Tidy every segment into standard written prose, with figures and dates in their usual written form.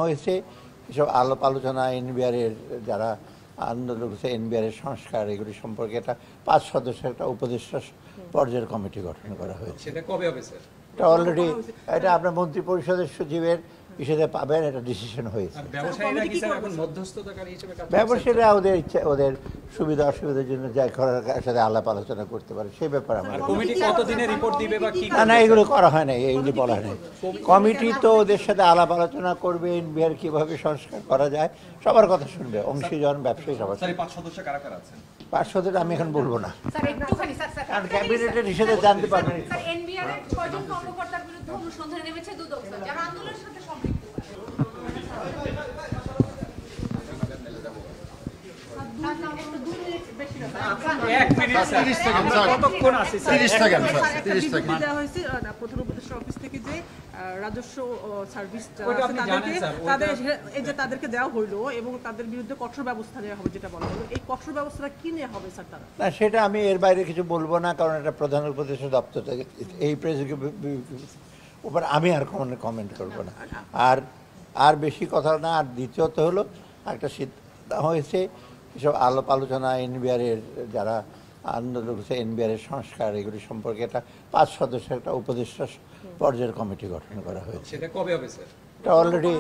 হয়েছে এসব আলাপ আলোচনা এনবিআরের যারা আন্দোলন করছে এনবিআরের সংস্কার এগুলি সম্পর্কে একটা 5 সদস্যের একটা উপদেষ্টা পর্যায়ের কমিটি গঠন করা হয়েছে। সেটা কবে হবে স্যার? এটা অলরেডি এটা আপনার মন্ত্রী পরিষদের সচিবের হিসেবে পাবেন, এটা ডিসিশন হয়েছে। আর ব্যবসায়ীরা কি স্যার এখন মধ্যস্থতাকারী হিসেবে কাজ করছে? ব্যবসায়ীরা ওদের ইচ্ছা ওদের সুবিধা অসুবিধার জন্য যা করার সাথে আলাপ আলোচনা করতে পারে সেই ব্যাপারে আমার আর কমিটি কতদিনে রিপোর্ট দিবে বা কি না এগুলো করা হয় না, এইগুলি বলা হয় না। কমিটি তো ওদের সাথে আলাপ আলোচনা করবে এনবিআর কিভাবে সংস্কার করা যায় সবার কথা শুনবে, অংশীজন ব্যবসায়ী সবার। স্যার 5 সদস্য কারা কারা আছেন? 5 সদস্য আমি এখন বলবো না, স্যার একটুখানি স্যার কারণ ক্যাবিনেটের হিসেবে জানতে পারবেন। স্যার এনবিআর এর কয়জন কর্মকর্তার বিরুদ্ধে অনুসন্ধানে নেমেছে দুদক স্যার যারা আন্দোলনের সাথে সম্পৃক্ত। এক মিনিট স্যার, আমরা কতক্ষণ আছি স্যার? 30 second sir, 30 second. দেওয়া হয়েছে প্রধান উপদেষ্টার অফিস থেকে যে রাজস্ব সার্ভিস ওটা আপনি জানেন স্যার, ওটা- তাদের এই যে তাদেরকে দেওয়া হইলো এবং তাদের বিরুদ্ধে কঠোর ব্যবস্থা নেওয়া হবে যেটা বলা হলো, এই কঠোর ব্যবস্থাটা কি নেওয়া হবে স্যার তারা? না সেটা আমি এর বাইরে কিছু বলবো না, কারণ এটা প্রধান উপদেষ্টা দপ্তর থেকে এই প্রেস উপর আমি আর কমেন্ট করবো না। আর বেশি কথা না। আর দ্বিতীয়ত হলো একটা সিদ্ধান্ত হয়েছে এসব আলাপ আলোচনা এনবিআরের যারা আন্দোলন করছে এনবিআরের সংস্কার এগুলি সম্পর্কে একটা 5 সদস্যের একটা উপদেষ্টা পর্যায়ের কমিটি গঠন করা হয়েছে। সেটা কবে হবে স্যার? এটা অলরেডি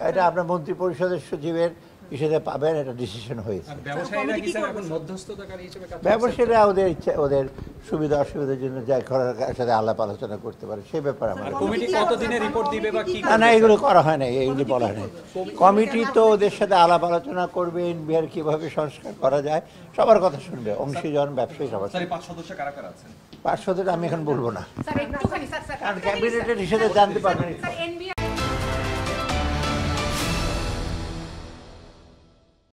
এটা আপনার মন্ত্রী পরিষদের সচিবের হিসেবে পাবেন, এটা ডিসিশন হয়েছে। আর ব্যবসায়ীরা কি স্যার এখন মধ্যস্থতাকারী হিসেবে কাজ করছে? ব্যবসায়ীরা ওদের ইচ্ছা ওদের সুবিধা অসুবিধার জন্য যা করার সাথে আলাপ আলোচনা করতে পারে সেই ব্যাপারে আমার। আর কমিটি কতদিনে রিপোর্ট দিবে বা কি না এগুলো করা হয় না, এইগুলি বলা হয় না। কমিটি তো ওদের সাথে আলাপ আলোচনা করবে এনবিআর কিভাবে সংস্কার করা যায় সবার কথা শুনবে, অংশীজন ব্যবসায়ী সবার। স্যার 5 সদস্য কারা কারা আছেন? 5 সদস্য আমি এখন বলবো না, স্যার একটুখানি স্যার কারণ ক্যাবিনেটের হিসেবে জানতে পারবেন। Sir NBR